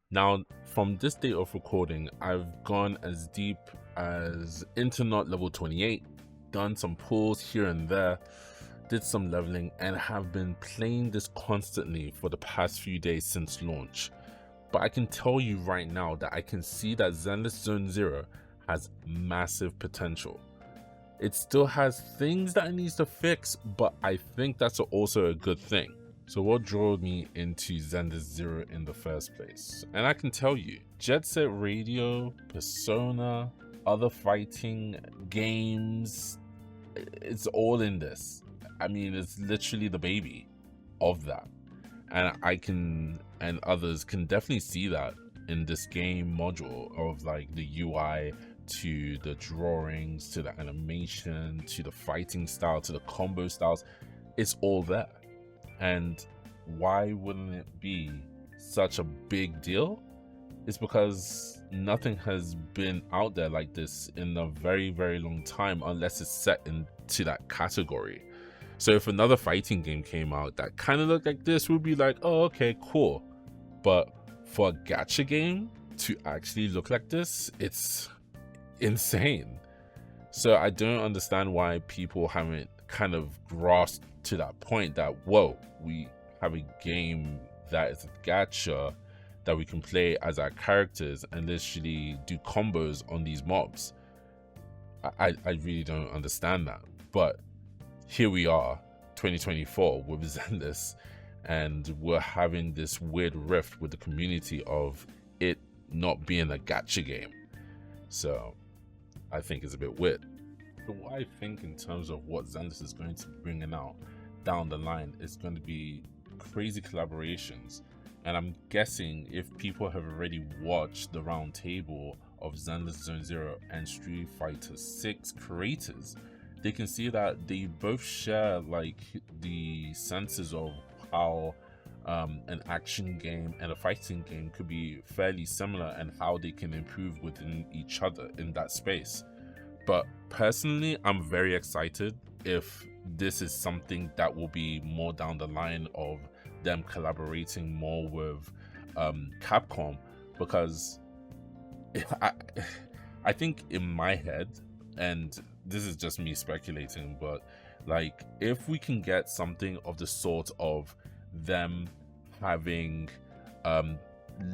Now, from this date of recording, I've gone as deep as Internet level 28, done some pulls here and there, did some leveling, and have been playing this constantly for the past few days since launch. But I can tell you right now that I can see that Zenless Zone Zero has massive potential. It still has things that it needs to fix, but I think that's also a good thing. So what drew me into Zenless Zero in the first place? And I can tell you, Jet Set Radio, Persona, other fighting games, it's all in this. I mean, it's literally the baby of that. And and others can definitely see that in this game module of like the UI to the drawings to the animation to the fighting style to the combo styles. It's all there. And why wouldn't it be such a big deal? It's because nothing has been out there like this in a very, very long time, unless it's set into that category. So if another fighting game came out that kind of looked like this, we'd be like, oh, okay, cool. But for a gacha game to actually look like this, it's insane. So I don't understand why people haven't kind of grasped to that point that, whoa, we have a game that is a gacha that we can play as our characters and literally do combos on these mobs. I really don't understand that. But here we are, 2024 with Zenless, and we're having this weird rift with the community of it not being a gacha game. So I think it's a bit weird. But what I think in terms of what Zenless is going to be bringing out down the line is going to be crazy collaborations. And I'm guessing if people have already watched the round table of Zenless Zone Zero and Street Fighter 6 creators, they can see that they both share like the senses of how an action game and a fighting game could be fairly similar and how they can improve within each other in that space. But personally, I'm very excited if this is something that will be more down the line of them collaborating more with Capcom, because I, I think in my head, and this is just me speculating, but like if we can get something of the sort of them having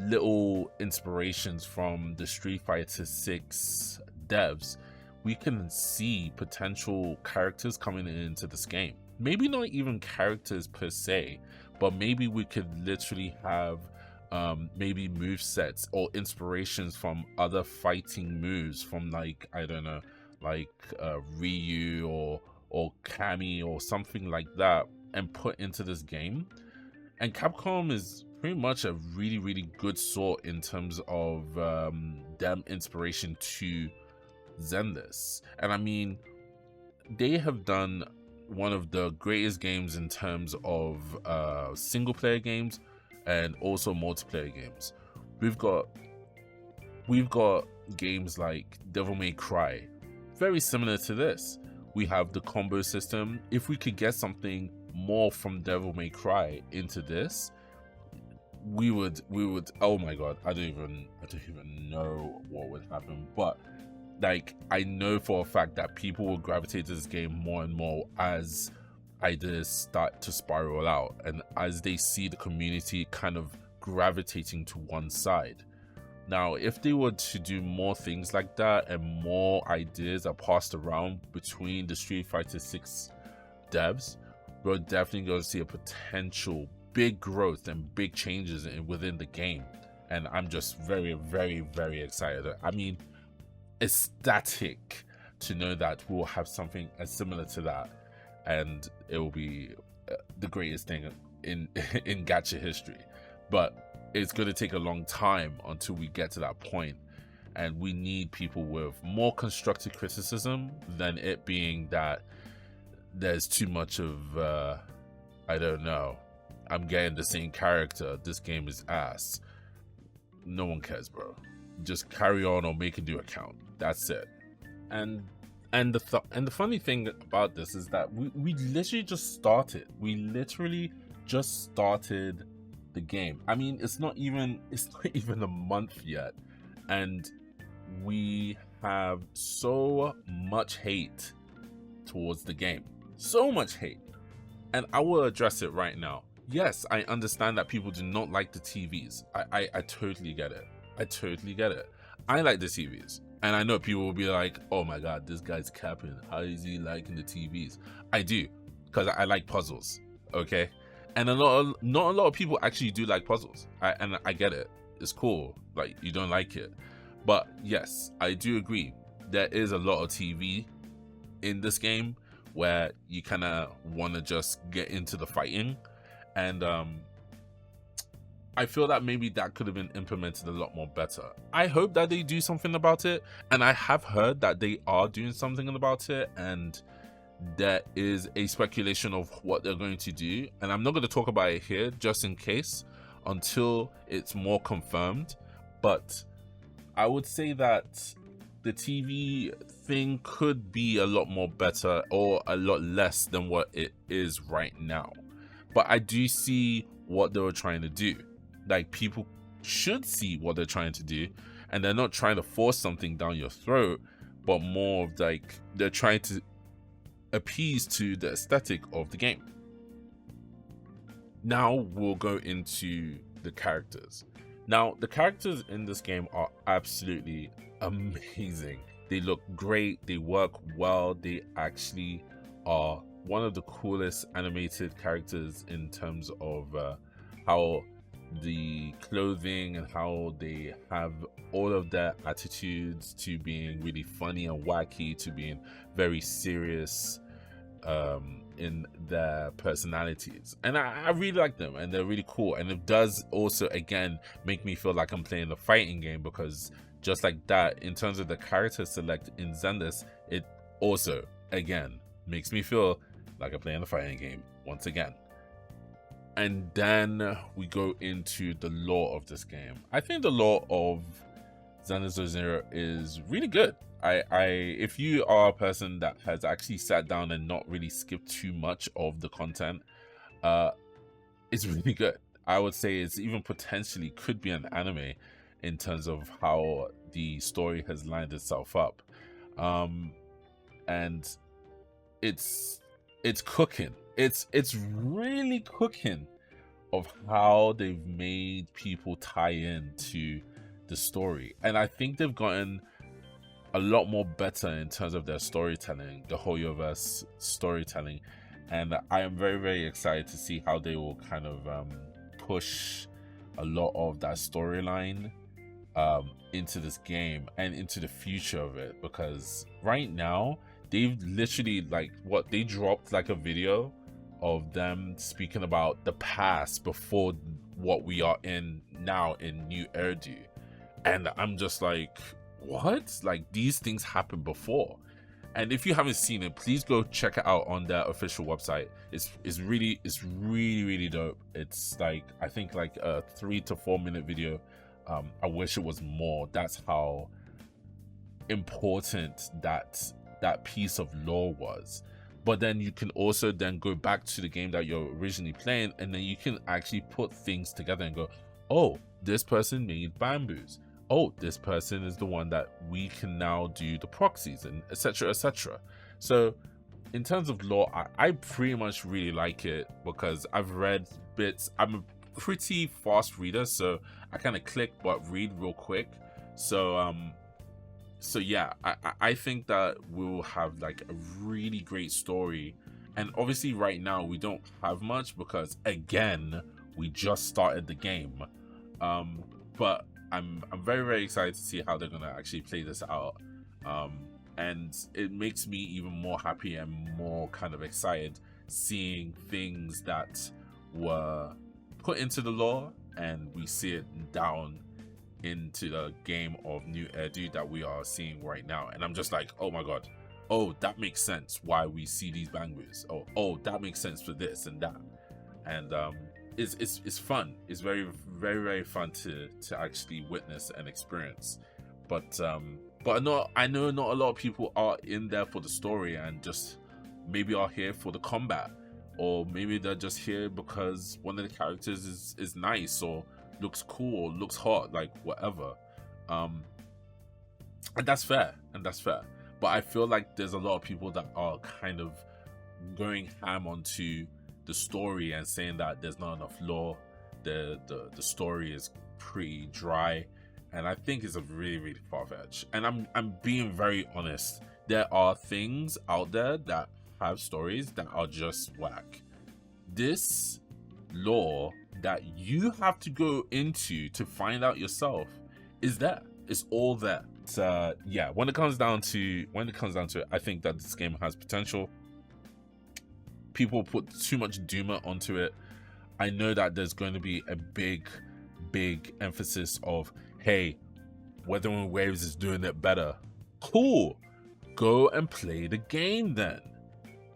little inspirations from the Street Fighter 6 devs, we can see potential characters coming into this game. Maybe not even characters per se, but maybe we could literally have maybe move sets or inspirations from other fighting moves from, like, I don't know, like Ryu or Kami or something like that, and put into this game. And Capcom is pretty much a really, really good sort in terms of them inspiration to Zenless. And I mean, they have done one of the greatest games in terms of single player games and also multiplayer games. We've got games like Devil May Cry, very similar to this. We have the combo system. If we could get something more from Devil May Cry into this, we would oh my god, I don't even know what would happen. But like, I know for a fact that people will gravitate to this game more and more as ideas start to spiral out and as they see the community kind of gravitating to one side. Now, if they were to do more things like that and more ideas are passed around between the Street Fighter 6 devs, we're definitely going to see a potential big growth and big changes within the game. And I'm just very, very, very excited. I mean, ecstatic to know that we'll have something as similar to that, and it will be the greatest thing in in gacha history. But it's going to take a long time until we get to that point, and we need people with more constructive criticism than it being that there's too much of I don't know, I'm getting the same character, this game is ass. No one cares, bro. Just carry on or make a new account. That's it. And the funny thing about this is that we literally just started. We literally just started the game. I mean, it's not even a month yet, and we have so much hate towards the game. So much hate. And I will address it right now. Yes, I understand that people do not like the TVs. I totally get it. I totally get it. I like the TVs. And I know people will be like, oh my god, this guy's capping. How is he liking the TVs? I do, because I like puzzles, okay? And not a lot of people actually do like puzzles. And I get it. It's cool. Like, you don't like it. But yes, I do agree. There is a lot of TV in this game where you kind of want to just get into the fighting. And I feel that maybe that could have been implemented a lot more better. I hope that they do something about it, and I have heard that they are doing something about it, and there is a speculation of what they're going to do, and I'm not going to talk about it here just in case until it's more confirmed. But I would say that the TV thing could be a lot more better, or a lot less than what it is right now. But I do see what they were trying to do. Like, people should see what they're trying to do, and they're not trying to force something down your throat, but more of like they're trying to appease to the aesthetic of the game. Now we'll go into the characters. Now, the characters in this game are absolutely amazing. They look great, they work well, they actually are one of the coolest animated characters in terms of how the clothing and how they have all of their attitudes, to being really funny and wacky to being very serious in their personalities. And I really like them, and they're really cool. And it does also, again, make me feel like I'm playing a fighting game, because just like that, in terms of the character select in Zenless, it also, again, makes me feel like I'm playing a fighting game once again. And then we go into the lore of this game. I think the lore of Zenless Zero is really good. If you are a person that has actually sat down and not really skipped too much of the content, it's really good. I would say it's even potentially could be an anime in terms of how the story has lined itself up. And it's cooking. It's really cooking of how they've made people tie in to the story. And I think they've gotten a lot more better in terms of their storytelling, the Hoyoverse storytelling. And I am very, very excited to see how they will kind of push a lot of that storyline into this game and into the future of it. Because right now, they've literally, like, they dropped like a video of them speaking about the past before what we are in now in New Erdu. And I'm just like, what? Like, these things happened before. And if you haven't seen it, please go check it out on their official website. It's really dope. It's like, I think like a 3 to 4 minute video. I wish it was more. That's how important that piece of lore was. But then you can also then go back to the game that you're originally playing, and then you can actually put things together and go, oh, this person made bamboos. Oh, this person is the one that we can now do the proxies, and etc, etc. So in terms of lore, I pretty much really like it, because I've read bits. I'm a pretty fast reader, so I kind of click but read real quick. So yeah, I think that we'll have like a really great story. And obviously right now we don't have much, because again, we just started the game. But I'm very, very excited to see how they're gonna actually play this out. And it makes me even more happy and more kind of excited seeing things that were put into the lore, and we see it down into the game of New Erdu that we are seeing right now. And I'm just like, oh my god, oh, that makes sense why we see these bangers. Oh, that makes sense for this and that. And it's fun. It's very, very, very fun to actually witness and experience. But I know not a lot of people are in there for the story, and just maybe are here for the combat. or maybe they're just here because one of the characters is nice or looks cool or looks hot, like whatever. And that's fair, but I feel like there's a lot of people that are kind of going ham onto the story and saying that there's not enough lore, the story is pretty dry, and I think it's a really far-fetched. And I'm being very honest, there are things out there that have stories that are just whack. This lore that you have to go into to find out yourself is there. It's all there. So yeah, when it comes down to it, I think that this game has potential. People put too much doomer onto it. I know that there's going to be a big emphasis of, hey, Weathering Waves is doing it better. Cool, go and play the game then.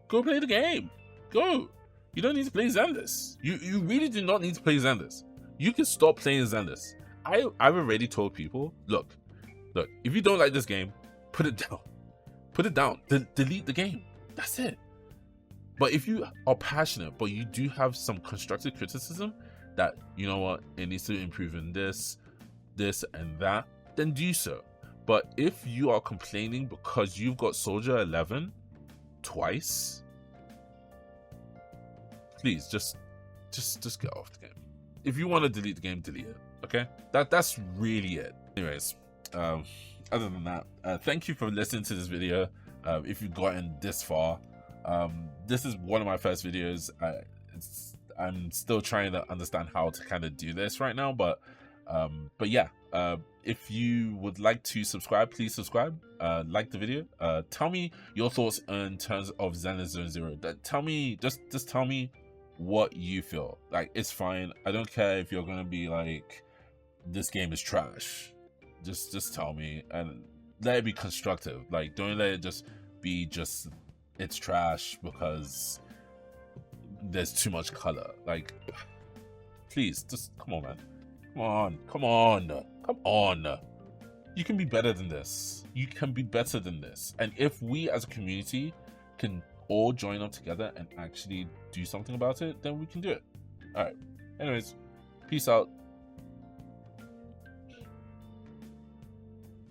Go play the game. Go. You don't need to play Zenless. You really do not need to play Zenless. You can stop playing Zenless. I've already told people, look, if you don't like this game, put it down. Put it down. Delete the game. That's it. But if you are passionate, but you do have some constructive criticism that, you know what, it needs to improve in this, and that, then do so. But if you are complaining because you've got Soldier 11 twice, please just get off the game. If you want to delete the game, delete it. Okay, that's really it. Anyways, other than that, thank you for listening to this video. If you've gotten this far, this is one of my first videos. I'm still trying to understand how to kind of do this right now, but yeah, if you would like to subscribe, please subscribe, like the video, tell me your thoughts in terms of Zenless Zone Zero. Tell me, just tell me what you feel. Like, it's fine. I don't care if you're gonna be like, this game is trash. Just tell me, and let it be constructive. Like, don't let it just be it's trash because there's too much color. Like, please, just come on, man. Come on. You can be better than this. You can be better than this. And if we as a community can all join up together and actually do something about it, then we can do it. All right. Anyways, peace out.